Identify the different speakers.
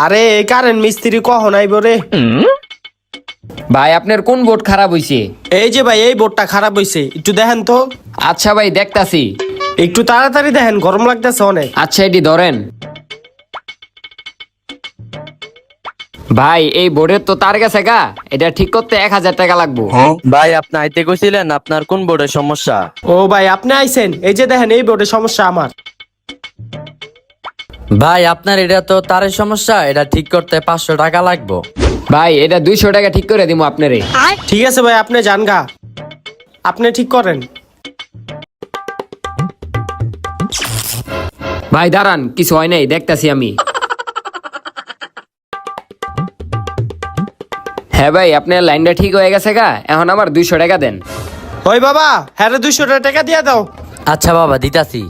Speaker 1: আরে এই কারেন্ট মিস্ত্রি কখন আইব রে?
Speaker 2: ভাই আপনার কোন বোর্ড খারাপ হইছে?
Speaker 1: এই যে ভাই, এই বোর্ডটা খারাপ হইছে, একটু দেখেন তো।
Speaker 2: আচ্ছা ভাই দেখতাছি।
Speaker 1: একটু তাড়াতাড়ি দেখেন, গরম লাগতেছে অনেক।
Speaker 2: আচ্ছা এটি ধরেন। ভাই এই বোর্ডের তো তার গেছে গা, এটা ঠিক করতে 1000 টাকা লাগবো।
Speaker 3: ভাই আপনি আইতে কইছিলেন আপনার কোন বোর্ডের সমস্যা?
Speaker 1: ও ভাই, আপনি আইছেন, এই যে দেখেন এই বোর্ডের সমস্যা আমার।
Speaker 3: ভাই আপনার এটা তো তারের সমস্যা, এটা ঠিক করতে 500 টাকা লাগবে।
Speaker 2: ভাই এটা 200 টাকা ঠিক করে দিমু আপনারে।
Speaker 1: ঠিক আছে ভাই, আপনি যান গা, আপনি ঠিক করেন।
Speaker 2: ভাই দাঁড়ান, কিছু হয় নাই, দেখতাছি আমি। হ্যাঁ ভাই আপনার লাইনটা ঠিক হয়ে গেছে গা, এখন আমার 200 টাকা দেন।
Speaker 1: ওই বাবা, হ্যাঁ 200 টাকা দিয়া দাও।
Speaker 3: আচ্ছা বাবা দিতাছি।